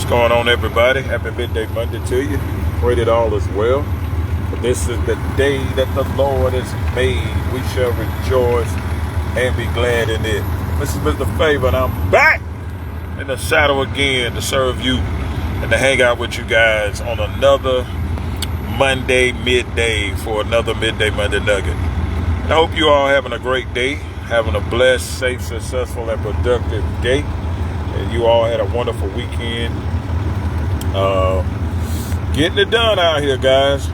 going on, everybody? Happy Midday Monday to you. Pray that all is well. For this is the day that the Lord has made. We shall rejoice and be glad in it. This is Mr. Favor, and I'm back in the saddle again to serve you and to hang out with you guys on another Monday midday for another Midday Monday Nugget. And I hope you all having a great day, having a blessed, safe, successful, and productive day. And you all had a wonderful weekend. Getting it done out here, guys.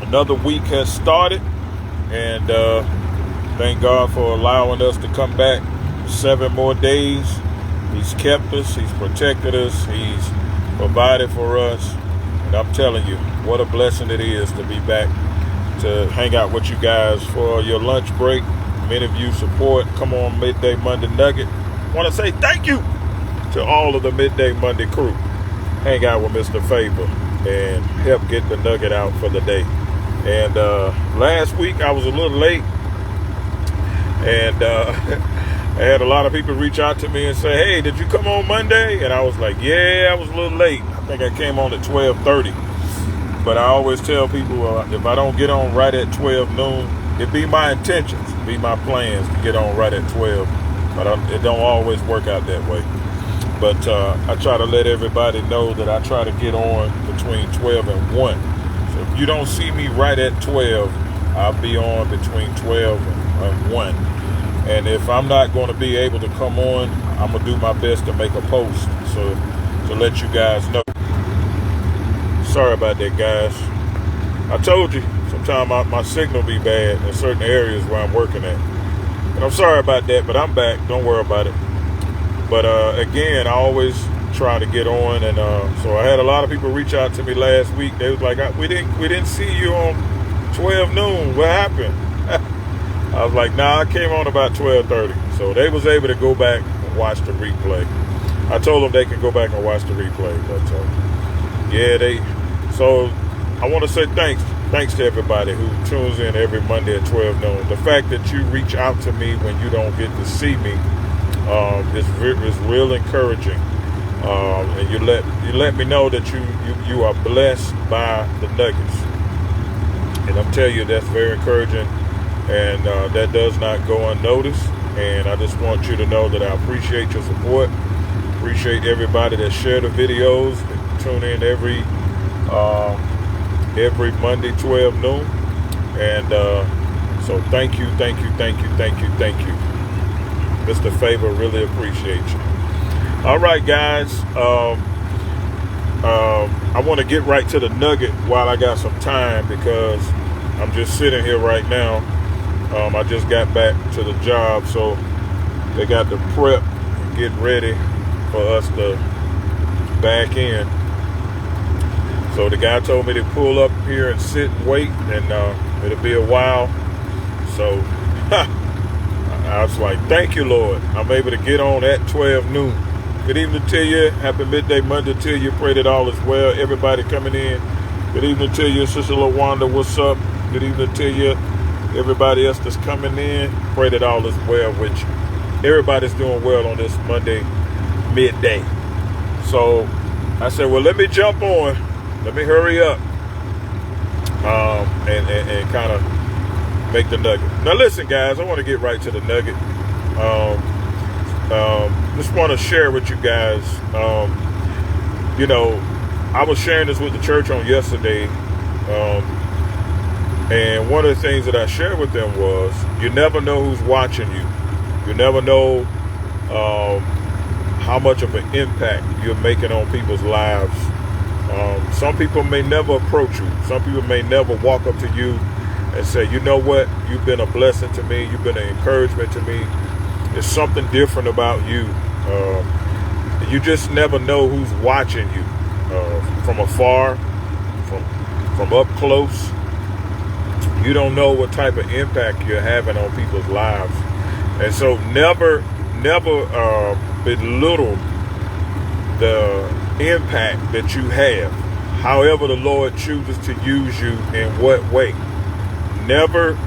Another week has started, and thank God for allowing us to come back 7 more days. He's kept us, he's protected us, he's provided for us, and I'm telling you, what a blessing it is to be back to hang out with you guys for your lunch break. Many of you support Come On Midday Monday Nugget. Want to say thank you to all of the Midday Monday crew. Hang out with Mr. Favor and help get the nugget out for the day. And last week I was a little late, and I had a lot of people reach out to me and say, hey, did you come on Monday? And I was like, yeah, I was a little late. I think I came on at 12:30. But I always tell people, if I don't get on right at 12 noon, it be my intentions, be my plans to get on right at 12. But it don't always work out that way. But I try to let everybody know that I try to get on between 12 and 1. So if you don't see me right at 12, I'll be on between 12 and 1. And if I'm not going to be able to come on, I'm going to do my best to make a post so to let you guys know. Sorry about that, guys. I told you, sometimes my signal be bad in certain areas where I'm working at. And I'm sorry about that, but I'm back. Don't worry about it. But again, I always try to get on, and so I had a lot of people reach out to me last week. They was like, we didn't see you on 12 noon. What happened? I was like, nah, I came on about 12:30. So they was able to go back and watch the replay. I told them they can go back and watch the replay. But so I want to say thanks to everybody who tunes in every Monday at 12 noon. The fact that you reach out to me when you don't get to see me is real encouraging, and you let me know that you are blessed by the nuggets, and I'm telling you that's very encouraging, and that does not go unnoticed. And I just want you to know that I appreciate your support, appreciate everybody that share the videos, that tune in every Monday 12 noon, and so thank you. Mr. Favor, really appreciate you. All right, guys. I want to get right to the nugget while I got some time, because I'm just sitting here right now. I just got back to the job, so they got to prep and get ready for us to back in. So the guy told me to pull up here and sit and wait, and it'll be a while. So I was like, thank you, Lord. I'm able to get on at 12 noon. Good evening to you. Happy Midday Monday to you. Pray that all is well. Everybody coming in. Good evening to you. Sister LaWanda, what's up? Good evening to you. Everybody else that's coming in. Pray that all is well with you. Everybody's doing well on this Monday midday. So I said, well, let me jump on. Let me hurry up and kind of make the nugget. Now listen, guys, I want to get right to the nugget. Just want to share with you guys, I was sharing this with the church on yesterday, and one of the things that I shared with them was, you never know who's watching you. You never know how much of an impact you're making on people's lives. Some people may never approach you. Some people may never walk up to you and say, you know what, you've been a blessing to me, you've been an encouragement to me. There's something different about you. You just never know who's watching you from afar, from up close. You don't know what type of impact you're having on people's lives. And so never belittle the impact that you have, however the Lord chooses to use you, in what way. Never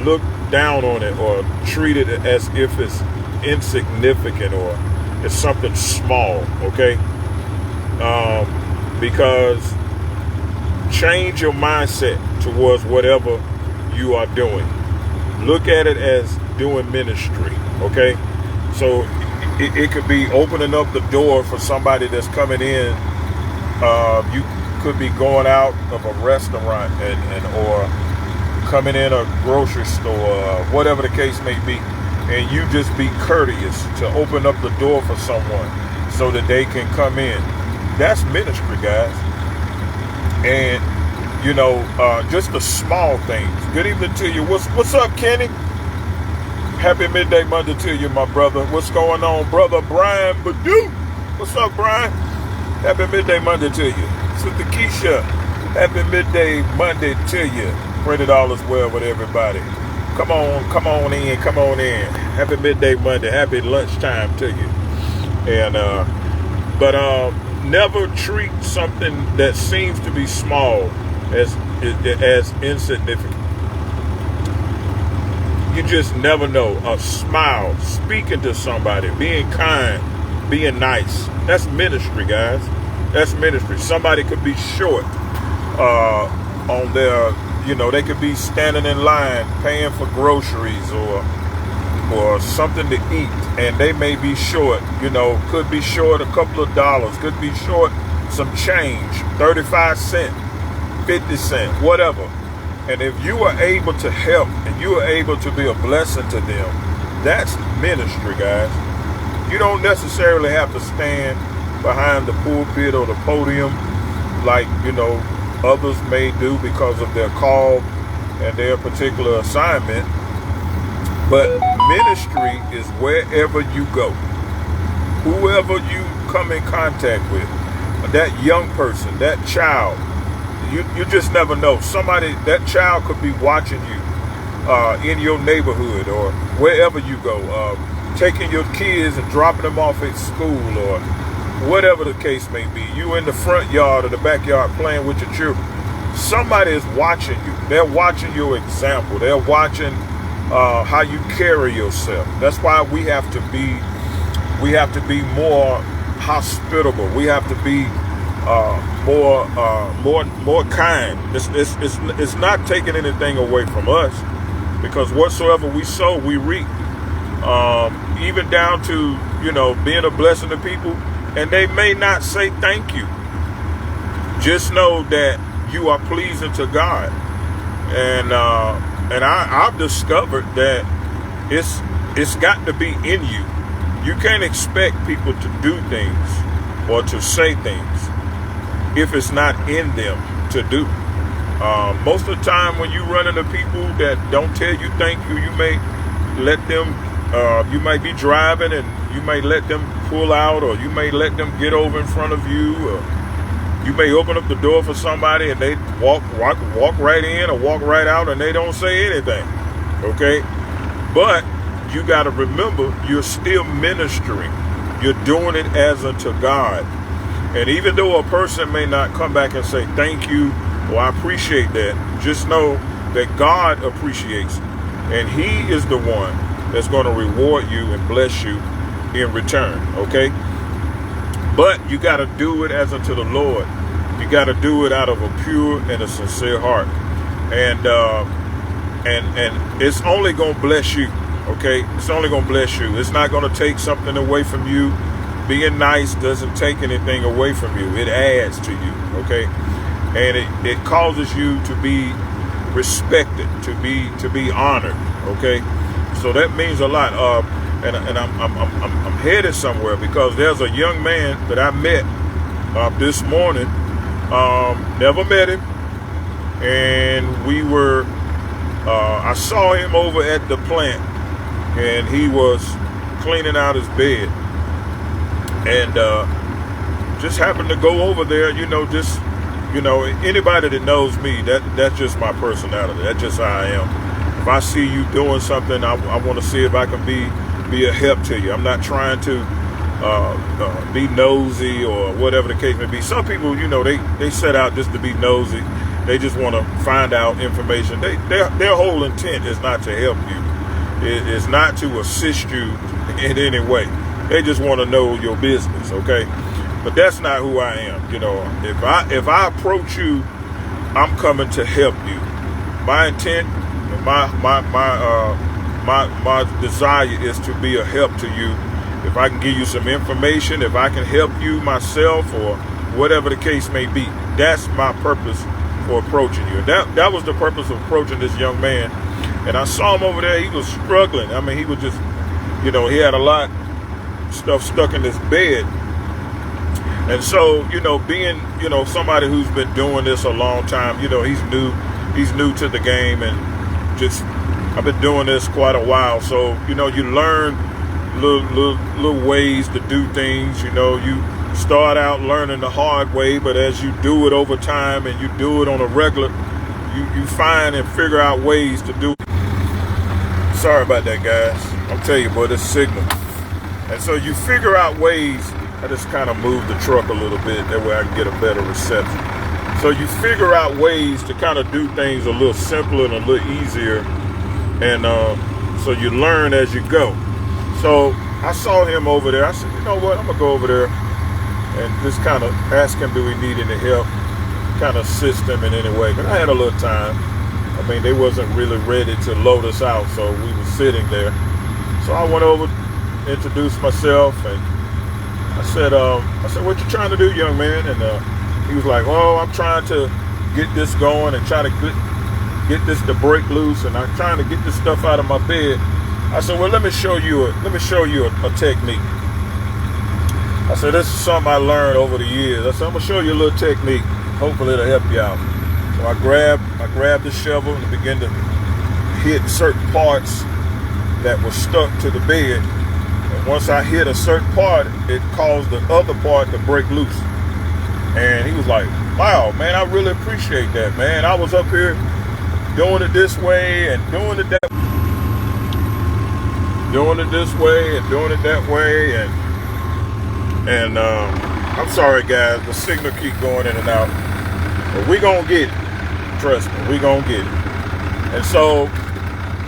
look down on it or treat it as if it's insignificant or it's something small, okay? Because change your mindset towards whatever you are doing. Look at it as doing ministry, okay? So it could be opening up the door for somebody that's coming in. You could be going out of a restaurant or coming in a grocery store, whatever the case may be, and you just be courteous to open up the door for someone so that they can come in. That's ministry, guys. And just the small things. Good evening to you. What's up, Kenny? Happy midday Monday to you, my brother. What's going on, brother Brian Badu? What's up, Brian? Happy midday Monday to you. Sister Keisha, happy midday Monday to you. Pray that all is well with everybody. Come on in. Happy midday Monday. Happy lunchtime to you. And but never treat something that seems to be small as insignificant. You just never know. A smile, speaking to somebody, being kind, being nice. That's ministry, guys. That's ministry. Somebody could be short on their, they could be standing in line paying for groceries or something to eat, and they may be short, could be short a couple of dollars, could be short some change, 35 cents, 50 cents, whatever. And if you are able to help and you are able to be a blessing to them, that's ministry, guys. You don't necessarily have to stand behind the pulpit or the podium like, others may do because of their call and their particular assignment. But ministry is wherever you go, whoever you come in contact with, that young person, that child. You just never know. That child could be watching you in your neighborhood or wherever you go, taking your kids and dropping them off at school or whatever the case may be. You in the front yard or the backyard playing with your children. Somebody is watching you. They're watching your example. They're watching how you carry yourself. That's why we have to be more hospitable. We have to be more kind. It's not taking anything away from us, because whatsoever we sow, we reap. Even down to being a blessing to people, and they may not say thank you. Just know that you are pleasing to God, and I've discovered that it's got to be in you. You can't expect people to do things or to say things if it's not in them to do. Most of the time when you run into people that don't tell you thank you, you may let them, you might be driving and you may let them pull out, or you may let them get over in front of you, or you may open up the door for somebody and they walk right in or walk right out and they don't say anything. Okay? But you got to remember, you're still ministering. You're doing it as unto God. And even though a person may not come back and say thank you or I appreciate that, just know that God appreciates it. And He is the one that's going to reward you and bless you in return. Okay? But you got to do it as unto the Lord. You got to do it out of a pure and a sincere heart. And it's only going to bless you. Okay? It's only going to bless you. It's not going to take something away from you. Being nice doesn't take anything away from you. It adds to you, okay? And it causes you to be respected, to be honored, okay? So that means a lot. And I'm headed somewhere, because there's a young man that I met this morning. Never met him, and I saw him over at the plant, and he was cleaning out his bed. And just happened to go over there, anybody that knows me, that's just my personality. That's just how I am. If I see you doing something, I want to see if I can be a help to you. I'm not trying to be nosy or whatever the case may be. Some people, they set out just to be nosy. They just want to find out information. Their whole intent is not to help you. It is not to assist you in any way. They just want to know your business, okay? But that's not who I am. You know, if I approach you, I'm coming to help you. My intent, my desire is to be a help to you. If I can give you some information, if I can help you myself, or whatever the case may be, that's my purpose for approaching you. That was the purpose of approaching this young man. And I saw him over there. He was struggling. I mean, he was just, he had a lot of stuff stuck in his bed. And so, being, somebody who's been doing this a long time, he's new to the game, and I've been doing this quite a while. So, you learn little ways to do things. You start out learning the hard way, but as you do it over time and you do it on a regular, you find and figure out ways to do it. Sorry about that, guys. I'll tell you, boy, this signal. And so you figure out ways. I just kind of move the truck a little bit. That way I can get a better reception. So you figure out ways to kind of do things a little simpler and a little easier. And so you learn as you go. So I saw him over there. I said, you know what? I'm going to go over there and just kind of ask him, do we need any help? Kind of assist him in any way. But I had a little time. I mean, they wasn't really ready to load us out. So we were sitting there. So I went over, introduced myself, and I said, what you trying to do, young man? And he was like, oh, I'm trying to get this going and try to get this to break loose, and I'm trying to get this stuff out of my bed. I said, well, let me show you a technique. I said, this is something I learned over the years. I said, I'm gonna show you a little technique. Hopefully it'll help you out. So I grabbed the shovel and began to hit certain parts that were stuck to the bed. And once I hit a certain part, it caused the other part to break loose. And he was like, wow, man, I really appreciate that, man. I was up here doing it this way and doing it that way. Doing it this way and doing it that way. And I'm sorry, guys, the signal keep going in and out. But we gonna get it. Trust me, we gonna get it. And so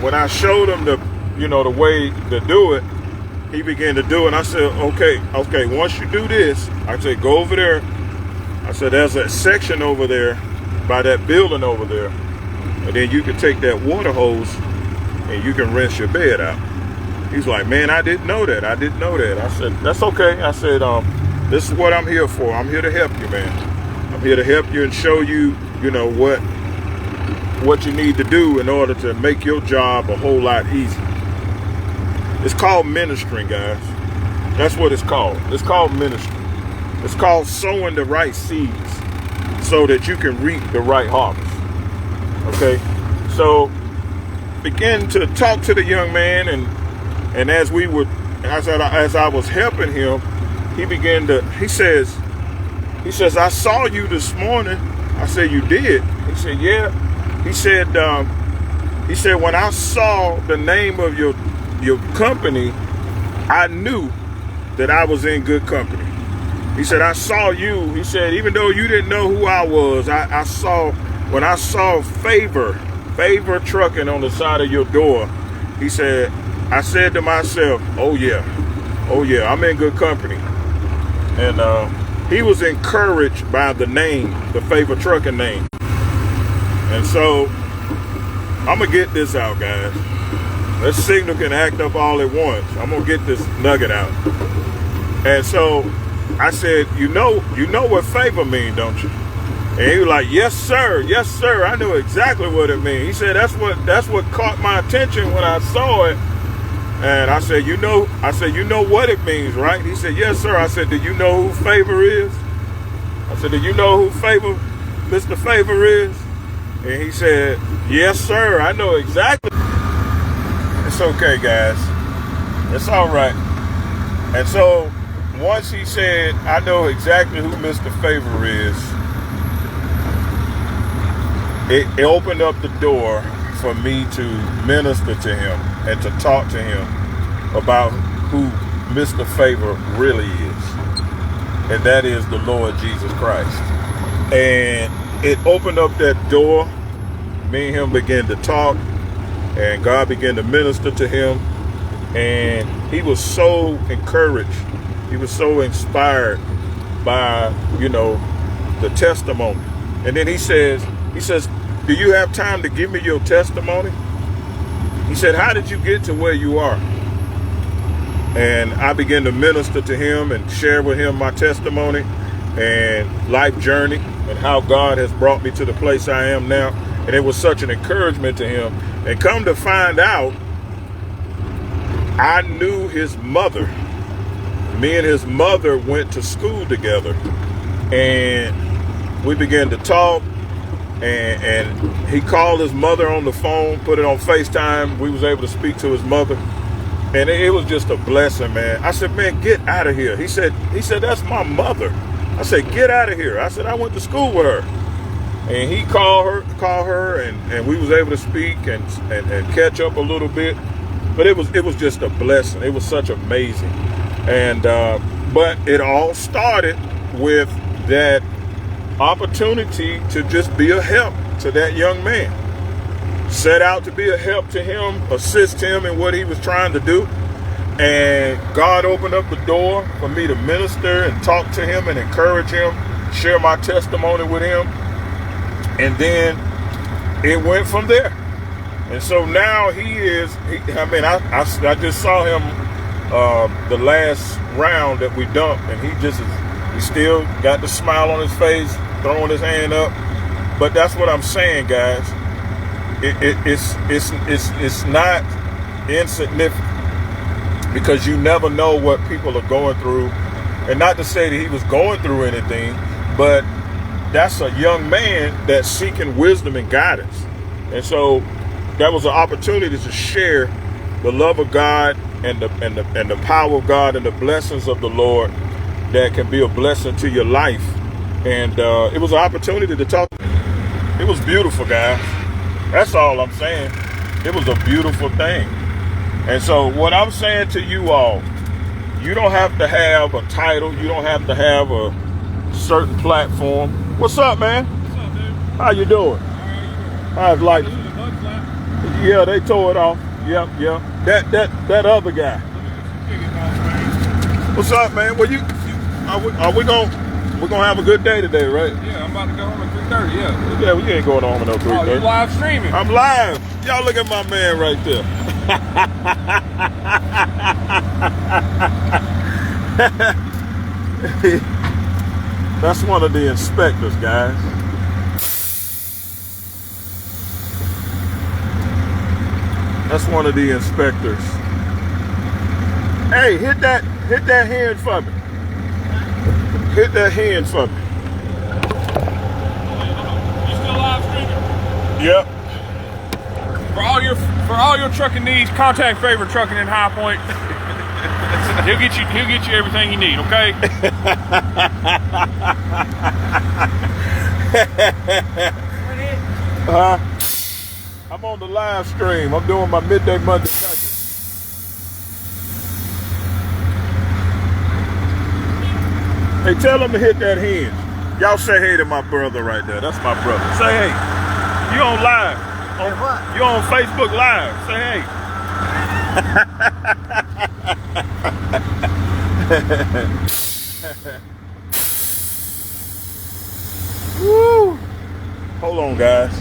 when I showed him the way to do it, he began to do it. And I said, okay, once you do this, I said, go over there. I said, there's a section over there by that building over there. And then you can take that water hose and you can rinse your bed out. He's like, man, I didn't know that. I said, that's okay. I said, this is what I'm here for. I'm here to help you, man. I'm here to help you and show you, what you need to do in order to make your job a whole lot easier. It's called ministering, guys. That's what it's called. It's called ministry. It's called sowing the right seeds so that you can reap the right harvest. Okay? So begin to talk to the young man, and as I was helping him, he says, I saw you this morning. I said, you did? He said, yeah. He said, when I saw the name of your company, I knew that I was in good company. He said, I saw you. He said, even though you didn't know who I was, when I saw favor trucking on the side of your door, he said, I said to myself, oh yeah, I'm in good company. And he was encouraged by the name, the Favor Trucking name. And so I'm gonna get this out, guys. That signal can act up all at once. I'm gonna get this nugget out. And so I said, you know what favor mean, don't you? And he was like, yes, sir. I knew exactly what it means. He said, that's what caught my attention when I saw it. And I said, you know what it means, right? He said, yes, sir. I said, do you know who favor is? I said, do you know who Mr. Favor is? And he said, yes, sir. I know exactly. It's okay, guys. It's all right. And so once he said, I know exactly who Mr. Favor is, it opened up the door for me to minister to him and to talk to him about who Mr. Favor really is. And that is the Lord Jesus Christ. And it opened up that door. Me and him began to talk, and God began to minister to him. And he was so encouraged. He was so inspired by, the testimony. And then he says, do you have time to give me your testimony? He said, how did you get to where you are? And I began to minister to him and share with him my testimony and life journey and how God has brought me to the place I am now. And it was such an encouragement to him. And come to find out, I knew his mother. Me and his mother went to school together. And we began to talk. And he called his mother on the phone, put it on FaceTime. We was able to speak to his mother. And it was just a blessing, man. I said, man, get out of here. He said, that's my mother. I said, get out of here. I said, I went to school with her. And he called her, and we was able to speak and catch up a little bit. But it was just a blessing. It was such amazing. And but it all started with that opportunity to just be a help to that young man. Set out to be a help to him, assist him in what he was trying to do. And God opened up the door for me to minister and talk to him and encourage him, share my testimony with him. And then it went from there. And so now I just saw him the last round that we dumped, and he still got the smile on his face, throwing his hand up. But that's what I'm saying, guys. It's not insignificant, because you never know what people are going through. And not to say that he was going through anything, but that's a young man that's seeking wisdom and guidance. And so that was an opportunity to share the love of God and the power of God and the blessings of the Lord that can be a blessing to your life. And it was an opportunity to talk. It was beautiful, guys. That's all I'm saying. It was a beautiful thing. And so what I'm saying to you all, you don't have to have a title. You don't have to have a certain platform. What's up, man? What's up, dude? How you doing? How's life? Yeah, they tore it off. Yep. That other guy. What's up, man? Well, we're gonna have a good day today, right? Yeah, I'm about to go home at 3:30. Yeah. Yeah, we ain't going home at no 3:30. Oh, you live streaming? I'm live. Y'all look at my man right there. That's one of the inspectors, guys. That's one of the inspectors. Hey, hit that hand for me. Hit that hand for me. You still live streaming? Yep. For all your trucking needs, contact Favorite Trucking in High Point. He'll get you everything you need, okay? I'm on the live stream. I'm doing my Midday Monday Nugget. Hey, tell him to hit that hinge. Y'all say hey to my brother right there. That's my brother. Say hey. You on live. You on Facebook Live. Say hey. Woo. Hold on, guys.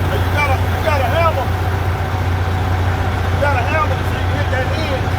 Hey, you got a hammer. You got a hammer so you can hit that hinge.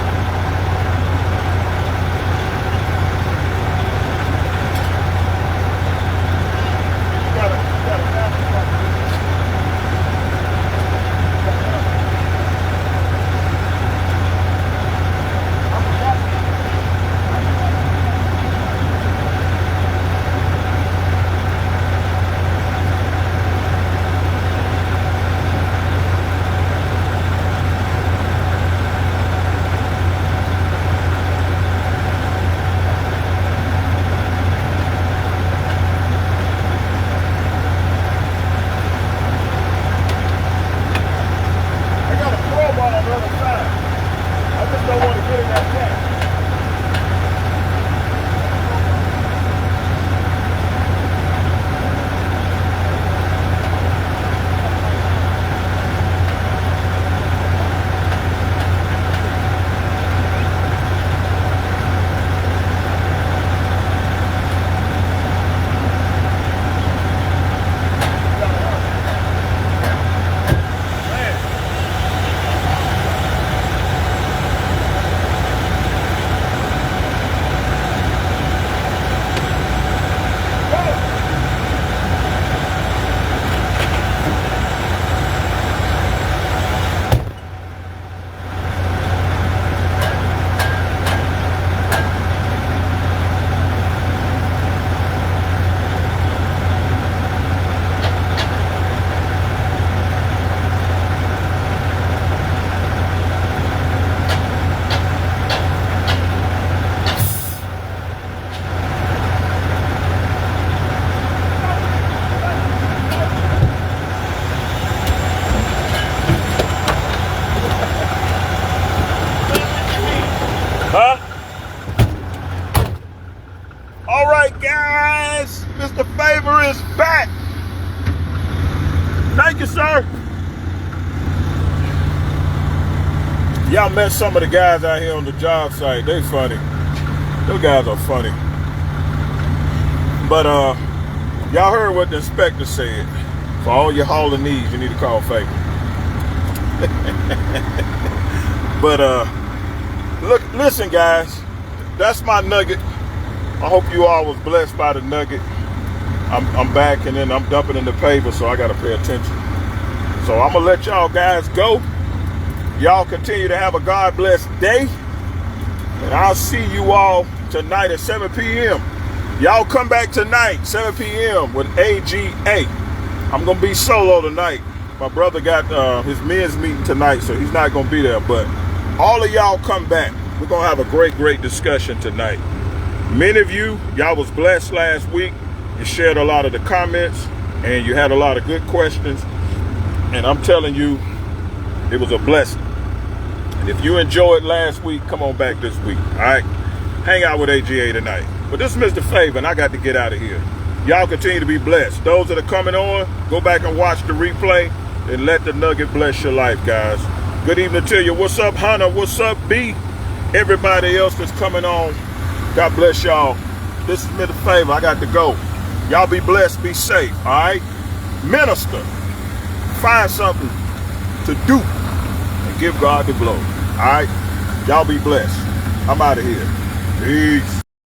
Huh? All right, guys. Mr. Favor is back. Thank you, sir. Y'all met some of the guys out here on the job site. They funny. Those guys are funny. But y'all heard what the inspector said. For all your hauling needs, you need to call Favor. But look, listen, guys. That's my nugget. I hope you all was blessed by the nugget. I'm back, and then I'm dumping in the paper, so I gotta pay attention. So I'm gonna let y'all guys go. Y'all continue to have a God blessed day, and I'll see you all tonight at 7 p.m. Y'all come back tonight, 7 p.m. with AGA. I'm gonna be solo tonight. My brother got his men's meeting tonight, so he's not gonna be there. But all of y'all come back. We're gonna have a great discussion tonight. Many of y'all was blessed last week. You shared a lot of the comments, and you had a lot of good questions. And I'm telling you, it was a blessing. And if you enjoyed last week, come on back this week. All right, hang out with AGA tonight. But this is Mr. Favor, and I got to get out of here. Y'all continue to be blessed. Those that are coming on, go back and watch the replay, and let the nugget bless your life, guys. Good evening to you. What's up, Hunter? What's up, B? Everybody else that's coming on, God bless y'all. This is Mr. Favor. I got to go. Y'all be blessed. Be safe. All right? Minister. Find something to do and give God the glory. All right? Y'all be blessed. I'm out of here. Peace.